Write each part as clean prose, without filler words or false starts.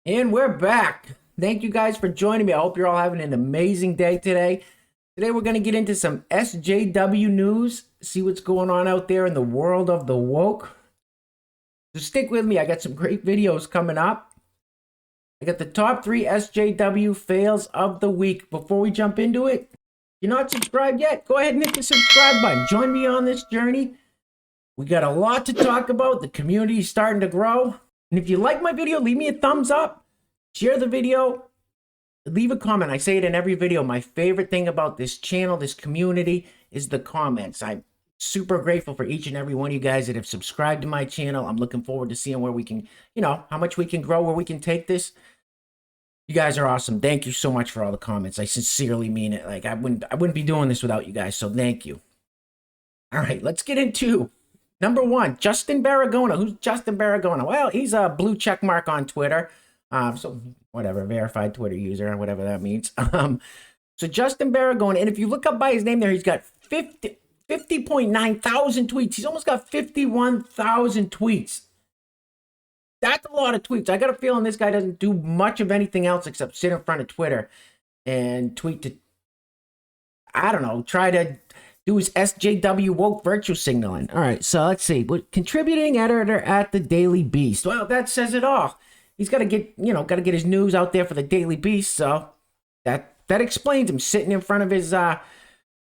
And we're back. Thank you guys for joining me. I hope you're all having an amazing day today. Today we're going to get into some SJW news, see what's going on out there in the world of the woke. So stick with me. I got some great videos coming up. I got the top 3 SJW fails of the week. Before we jump into it, if you're not subscribed yet, go ahead and hit the subscribe button. Join me on this journey. We got a lot to talk about. The community is starting to grow. And if you like my video, leave me a thumbs up. Share the video. Leave a comment. I say it in every video. My favorite thing about this channel, this community, is the comments. I'm super grateful for each and every one of you guys that have subscribed to my channel. I'm looking forward to seeing where we can, how much we can grow, where we can take this. You guys are awesome. Thank you so much for all the comments. I sincerely mean it. Like I wouldn't be doing this without you guys. So thank you. All right, let's get into number 1, Justin Baragona. Who's Justin Baragona? Well, he's a blue check mark on Twitter. So whatever, verified Twitter user, or whatever that means. So Justin Baragona, and if you look up by his name there, he's got 50.9 thousand tweets. He's almost got 51,000 tweets. That's a lot of tweets. I got a feeling this guy doesn't do much of anything else except sit in front of Twitter and tweet to, I don't know, try to do his SJW woke virtue signaling. All right, so let's see. Contributing editor at the Daily Beast. Well, that says it all. He's got to get, his news out there for the Daily Beast. So that explains him sitting in front of his,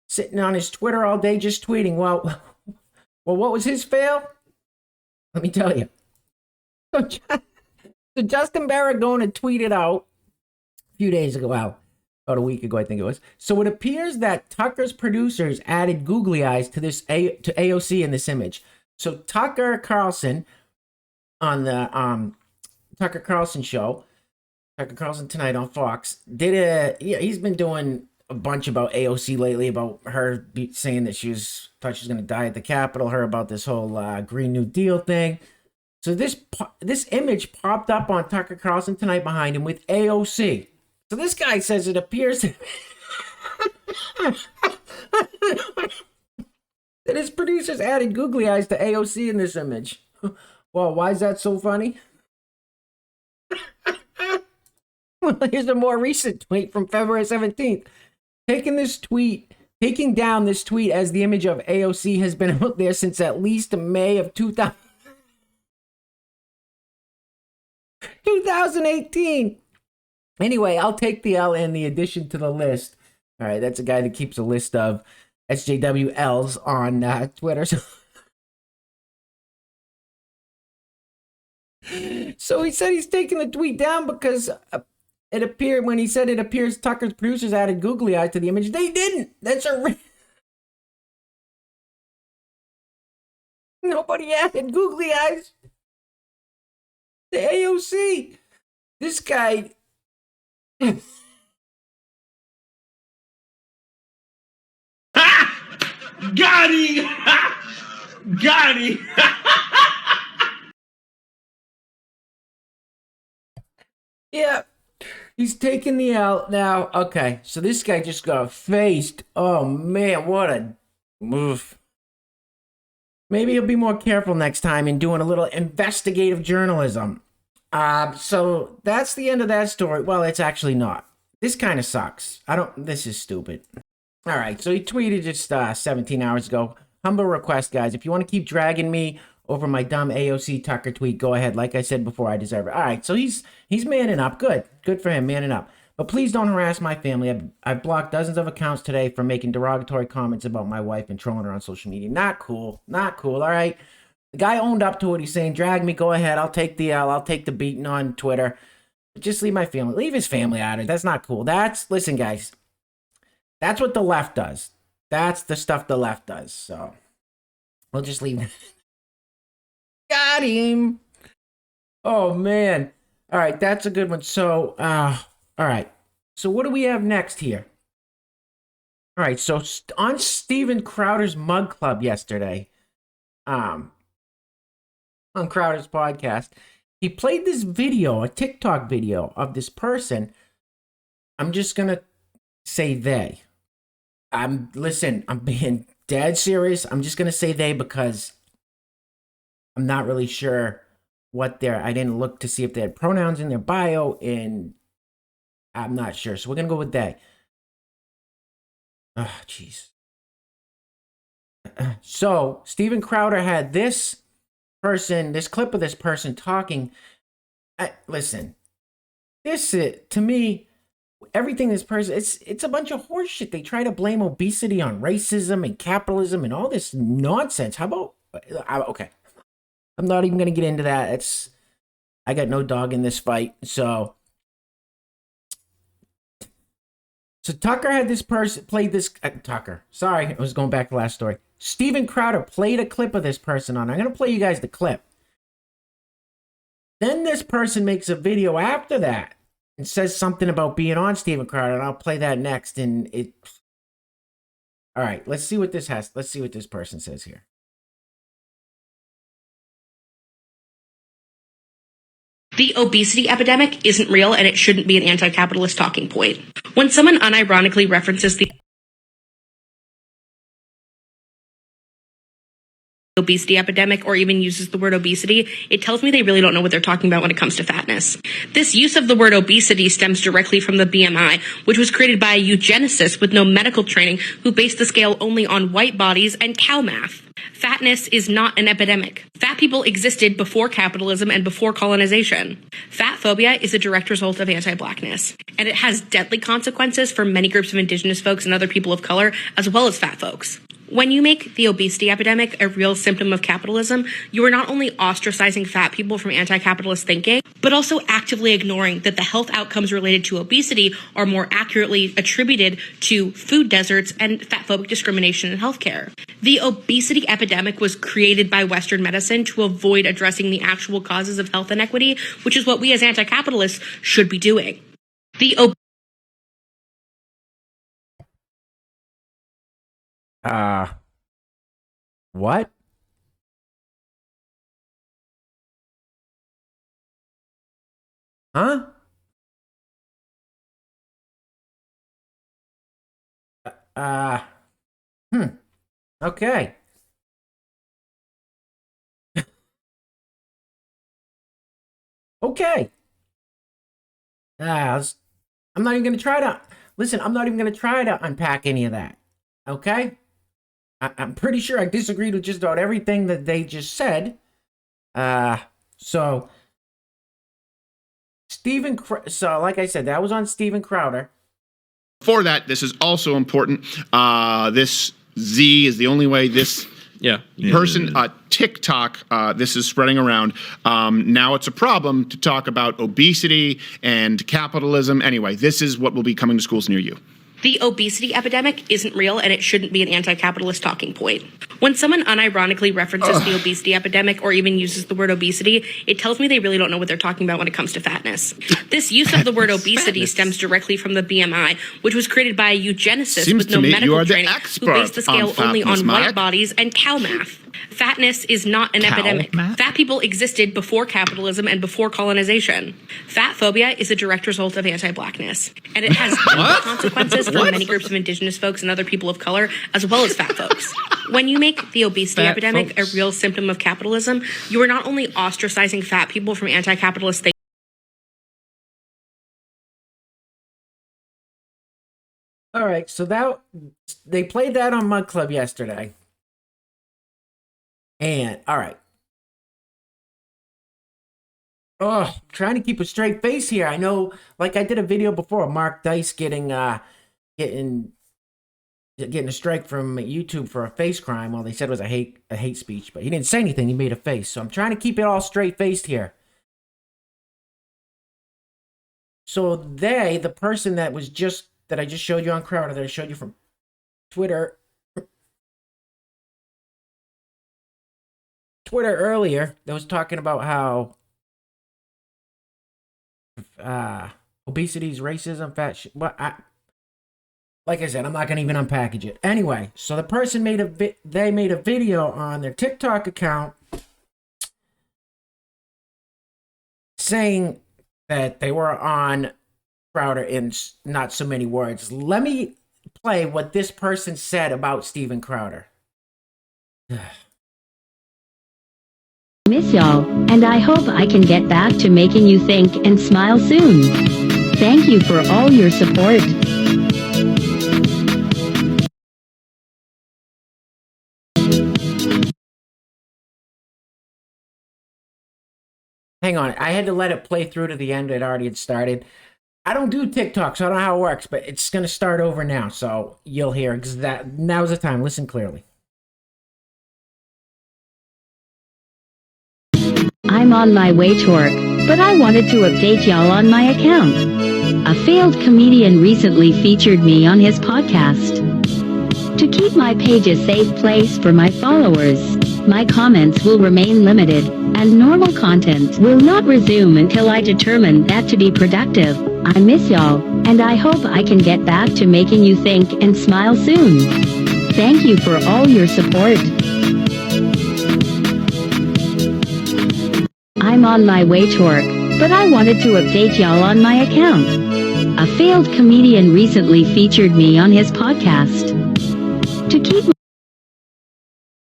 sitting on his Twitter all day just tweeting. Well, what was his fail? Let me tell you. So Justin Baragona tweeted out a few days ago, well, about a week ago, I think it was. So it appears that Tucker's producers added googly eyes to this to AOC in this image. So Tucker Carlson on the Tucker Carlson show, Tucker Carlson Tonight on Fox, he's been doing a bunch about AOC lately, about her saying that thought she was going to die at the Capitol, her about this whole Green New Deal thing. So this image popped up on Tucker Carlson Tonight behind him with AOC. So this guy says it appears that his producers added googly eyes to AOC in this image. Well, why is that so funny? Well, here's a more recent tweet from February 17th. Taking down this tweet as the image of AOC has been out there since at least May of 2018. Anyway, I'll take the L in the addition to the list. All right, that's a guy that keeps a list of SJWLs on Twitter. So he said he's taking the tweet down because it appears Tucker's producers added googly eyes to the image. They didn't. Nobody added googly eyes to AOC. This guy. Got him! Got him! Yeah, he's taking the L now. Okay, so this guy just got faced. Oh man, what a move. Maybe he'll be more careful next time in doing a little investigative journalism. So that's the end of that story. Well, it's actually not. This kind of sucks. This is stupid. All right, so he tweeted just 17 hours ago. Humble request, guys. If you want to keep dragging me over my dumb AOC Tucker tweet, go ahead. Like I said before, I deserve it. All right, so he's manning up. Good for him, manning up. But please don't harass my family. I've blocked dozens of accounts today for making derogatory comments about my wife and trolling her on social media. Not cool. Not cool, all right? The guy owned up to it. He's saying, drag me, go ahead. I'll take the L. I'll take the beating on Twitter. But just leave my family. Leave his family out of it. That's not cool. Listen, guys. That's what the left does. That's the stuff the left does. So we'll just leave it. Got him. Oh, man. All right, that's a good one. So, all right. So what do we have next here? All right, so on Steven Crowder's Mug Club yesterday, on Crowder's podcast, he played this video, a TikTok video of this person. I'm just going to say they. I'm being dead serious. I'm just going to say they because I'm not really sure what their, I didn't look to see if they had pronouns in their bio, and I'm not sure. So we're going to go with they. Oh, jeez. So Steven Crowder had this clip of this person talking. Listen, this to me, everything this person, it's a bunch of horse shit. They try to blame obesity on racism and capitalism and all this nonsense. How about, okay, I'm not even going to get into that. I got no dog in this fight. So Tucker had this person played this, Tucker, sorry, I was going back to the last story. Steven Crowder played a clip of this person on. I'm going to play you guys the clip. Then this person makes a video after that and says something about being on Steven Crowder, and I'll play that next. And all right, let's see what this person says here. The obesity epidemic isn't real, and it shouldn't be an anti-capitalist talking point. When someone unironically references the obesity epidemic or even uses the word obesity, it tells me they really don't know what they're talking about when it comes to fatness. This use of the word obesity stems directly from the BMI, which was created by a eugenicist with no medical training who based the scale only on white bodies and cow math. Fatness is not an epidemic. Fat people existed before capitalism and before colonization. Fat phobia is a direct result of anti-blackness, and it has deadly consequences for many groups of indigenous folks and other people of color, as well as fat folks. When you make the obesity epidemic a real symptom of capitalism, you are not only ostracizing fat people from anti-capitalist thinking, but also actively ignoring that the health outcomes related to obesity are more accurately attributed to food deserts and fatphobic discrimination in healthcare. The obesity epidemic was created by Western medicine to avoid addressing the actual causes of health inequity, which is what we as anti-capitalists should be doing. What? Huh? Okay. Okay. I'm not even going to try to, listen, I'm not even going to try to unpack any of that. Okay? I'm pretty sure I disagreed with just about everything that they just said. So like I said, that was on Steven Crowder. For that, this is also important. This Z is the only way this person, TikTok, this is spreading around. Now it's a problem to talk about obesity and capitalism. Anyway, this is what will be coming to schools near you. The obesity epidemic isn't real, and it shouldn't be an anti-capitalist talking point. When someone unironically references the obesity epidemic or even uses the word obesity, it tells me they really don't know what they're talking about when it comes to fatness. This use of the word obesity stems directly from the BMI, which was created by a eugenicist with no medical training who based the scale only on white bodies and cow math. Fatness is not an epidemic. Fat people existed before capitalism and before colonization. Fat phobia is a direct result of anti-blackness, and it has consequences for many groups of indigenous folks and other people of color, as well as fat folks. When you make the obesity epidemic a real symptom of capitalism, you are not only ostracizing fat people from anti-capitalist thinking. All right, so they played that on Mud Club yesterday. And all right. Oh, trying to keep a straight face here. I know, like I did a video before, Mark Dice getting a strike from YouTube for a face crime. Well, they said it was a hate speech, but he didn't say anything. He made a face. So I'm trying to keep it all straight faced here. So the person that I just showed you on Crowder, that I showed you from Twitter earlier, that was talking about how obesity is racism, fat shit. But like I said, I'm not gonna even unpackage it. Anyway, so the person made a video on their TikTok account saying that they were on Crowder in not so many words. Let me play what this person said about Steven Crowder. Miss y'all, and I hope I can get back to making you think and smile soon. Thank you for all your support. Hang on, I had to let it play through to the end. It already had started. I don't do TikTok, so I don't know how it works, but it's going to start over now, so you'll hear now's the time. Listen clearly. I'm on my way to work, but I wanted to update y'all on my account. A failed comedian recently featured me on his podcast. To keep my page a safe place for my followers, my comments will remain limited, and normal content will not resume until I determine that to be productive. I miss y'all, and I hope I can get back to making you think and smile soon. Thank you for all your support. I'm on my way to work, but I wanted to update y'all on my account. A failed comedian recently featured me on his podcast. To keep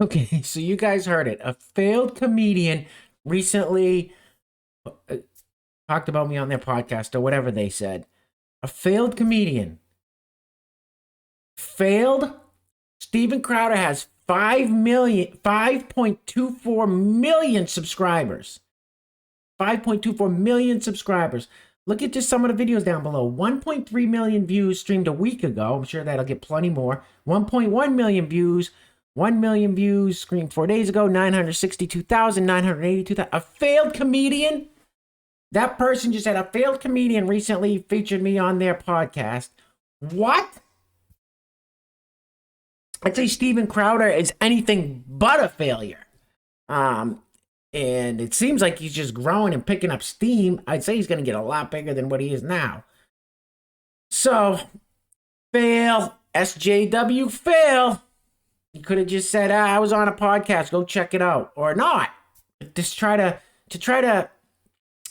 Okay, so you guys heard it. A failed comedian recently talked about me on their podcast or whatever they said. A failed comedian. Failed? Steven Crowder has 5.24 million subscribers. 5.24 million subscribers. Look at just some of the videos down below. 1.3 million views streamed a week ago. I'm sure that'll get plenty more. 1.1 million views. 1 million views streamed 4 days ago. 962,982,000. A failed comedian? That person just said a failed comedian recently featured me on their podcast. What? I'd say Steven Crowder is anything but a failure. And it seems like he's just growing and picking up steam. I'd say he's going to get a lot bigger than what he is now. So, fail. SJW, fail. You could have just said, I was on a podcast. Go check it out. Or not. Just try to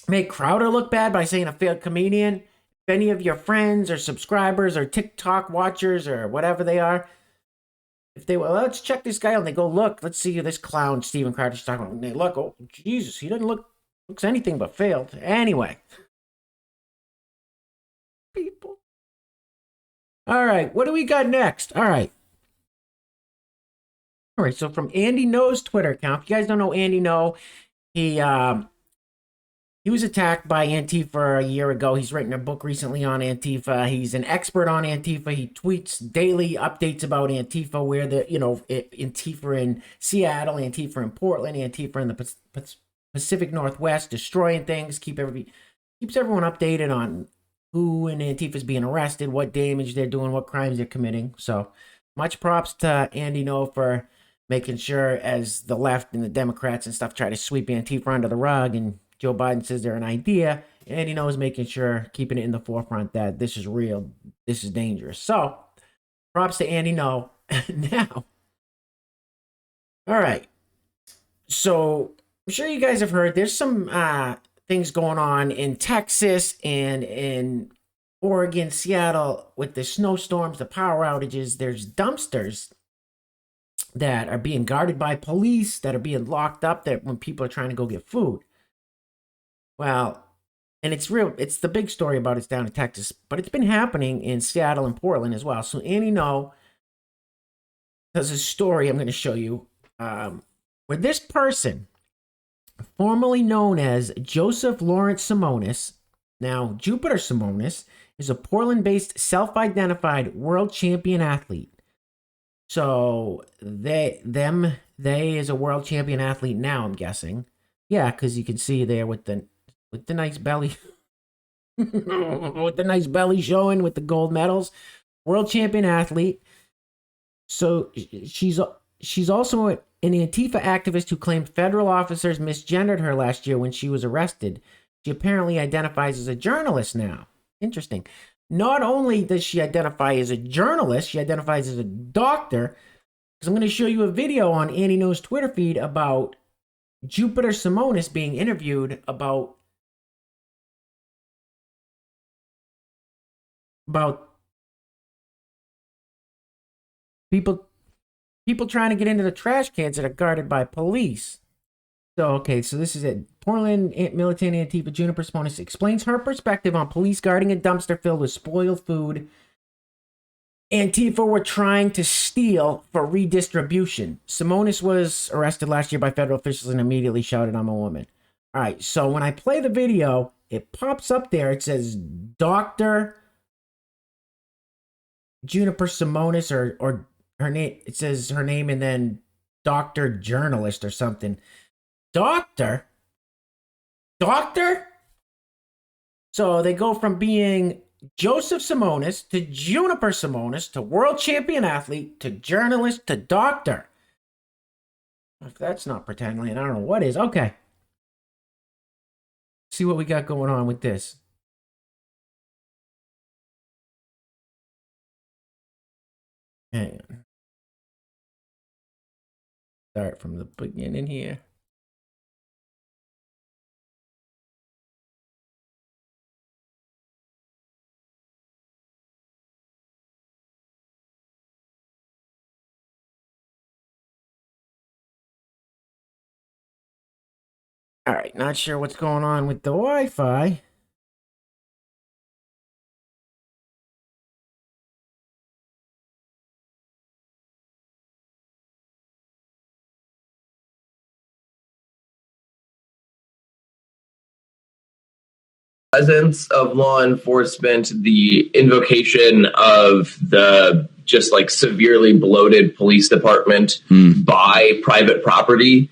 make Crowder look bad by saying a failed comedian. If any of your friends or subscribers or TikTok watchers or whatever they are, if they well, let's check this guy out and they go, look, let's see who this clown Steven Crowder's talking about. And they look, oh, Jesus, he doesn't looks anything but failed. Anyway. People. All right, what do we got next? All right, so from Andy No's Twitter account, if you guys don't know Andy No, he was attacked by Antifa a year ago. He's written a book recently on Antifa. He's an expert on Antifa. He tweets daily updates about Antifa, where Antifa in Seattle, Antifa in Portland, Antifa in the Pacific Northwest, destroying things. Keeps everyone updated on who in Antifa is being arrested, what damage they're doing, what crimes they're committing. So much props to Andy No for making sure, as the left and the Democrats and stuff try to sweep Antifa under the rug, and Joe Biden says they're an idea, and he knows, making sure, keeping it in the forefront that this is real, this is dangerous. So, props to Andy No. Now, all right. So, I'm sure you guys have heard there's some things going on in Texas and in Oregon, Seattle, with the snowstorms, the power outages. There's dumpsters that are being guarded by police, that are being locked up that when people are trying to go get food. Well, and it's the big story about it's down in Texas, but it's been happening in Seattle and Portland as well. So Andy No does a story I'm going to show you where this person, formerly known as Joseph Lawrence Simonis, now Jupiter Simonis, is a Portland-based self-identified world champion athlete. So they is a world champion athlete now, I'm guessing. Yeah, because you can see there with the nice belly, with the nice belly showing, with the gold medals, world champion athlete. So she's also an Antifa activist who claimed federal officers misgendered her last year when she was arrested. She apparently identifies as a journalist now. Interesting. Not only does she identify as a journalist, she identifies as a doctor. Because I'm going to show you a video on Andy No's Twitter feed about Jupiter Simonis being interviewed about people trying to get into the trash cans that are guarded by police. So, okay, so this is it. Portland militant Antifa Juniper Simonis explains her perspective on police guarding a dumpster filled with spoiled food Antifa were trying to steal for redistribution. Simonis was arrested last year by federal officials and immediately shouted, "I'm a woman." All right, so when I play the video, it pops up there. It says Dr. Juniper Simonis or her name. It says her name and then Dr. Journalist or something. Doctor? So they go from being Joseph Simonis to Juniper Simonis to world champion athlete to journalist to doctor. If that's not pretend land, I don't know what is. Okay. See what we got going on with this. Hang on. Start from the beginning here. All right, not sure what's going on with the Wi-Fi. Presence of law enforcement, the invocation of the just like severely bloated police department by private property,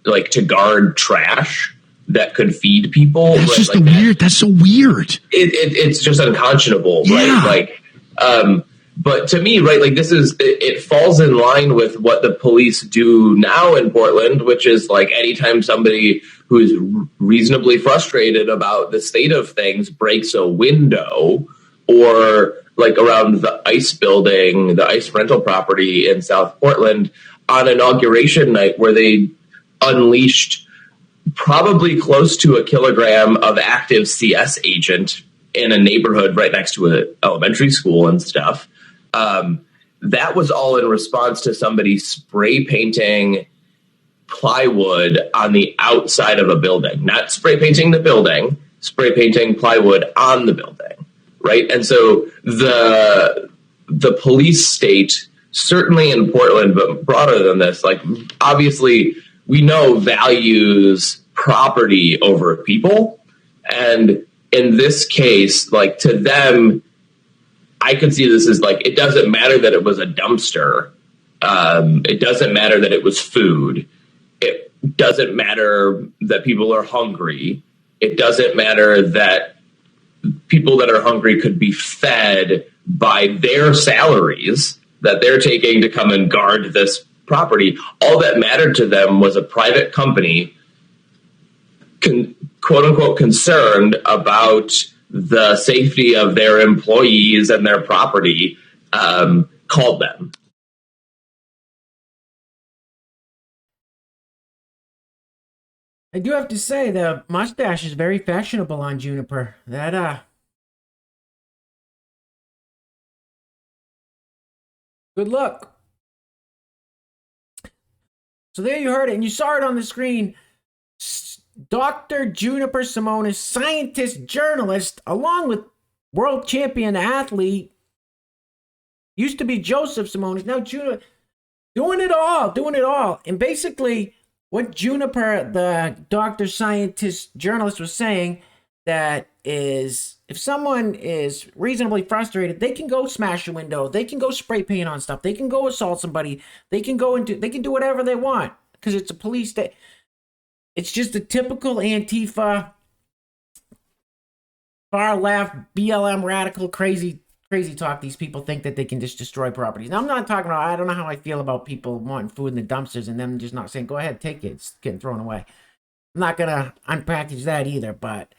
like to guard trash that could feed people. That's right? just like weird. That's so weird. It's just unconscionable, Yeah. right? Like, but to me, right, like it falls in line with what the police do now in Portland, which is like anytime somebody who is reasonably frustrated about the state of things breaks a window, or like around the ICE building, the ICE rental property in South Portland on inauguration night, where they unleashed probably close to a kilogram of active CS agent in a neighborhood right next to an elementary school and stuff. That was all in response to somebody spray painting plywood on the outside of a building, not spray painting the building, spray painting plywood on the building. Right. And so the police state, certainly in Portland, but broader than this, like obviously we know values property over people. And in this case, like to them, I could see this as like, it doesn't matter that it was a dumpster. It doesn't matter that it was food. It doesn't matter that people are hungry. It doesn't matter that people that are hungry could be fed by their salaries that they're taking to come and guard this property. All that mattered to them was a private company, quote unquote, concerned about the safety of their employees and their property, called them. I do have to say the mustache is very fashionable on Juniper. Good luck. So there you heard it, and you saw it on the screen. Dr. Juniper Simonis, scientist, journalist, along with world champion athlete, used to be Joseph Simonis, now Juniper, doing it all. And basically, what Juniper, the doctor, scientist, journalist, was saying, that is, if someone is reasonably frustrated, they can go smash a window, they can go spray paint on stuff, they can go assault somebody, they can do whatever they want, because it's a police state. It's just a typical Antifa, far left, BLM radical, crazy talk. These people think that they can just destroy properties. Now, I'm not talking about, I don't know how I feel about people wanting food in the dumpsters and them just not saying, go ahead, take it, it's getting thrown away. I'm not going to unpackage that either, but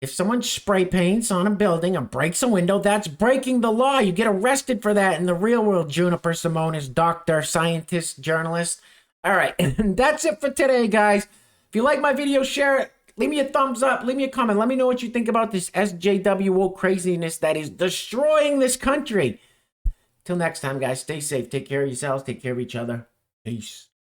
if someone spray paints on a building and breaks a window, that's breaking the law. You get arrested for that in the real world, Juniper Simonis, doctor, scientist, journalist. All right, and that's it for today, guys. If you like my video, share it. Leave me a thumbs up. Leave me a comment. Let me know what you think about this SJW woke craziness that is destroying this country. Till next time, guys, stay safe. Take care of yourselves. Take care of each other. Peace.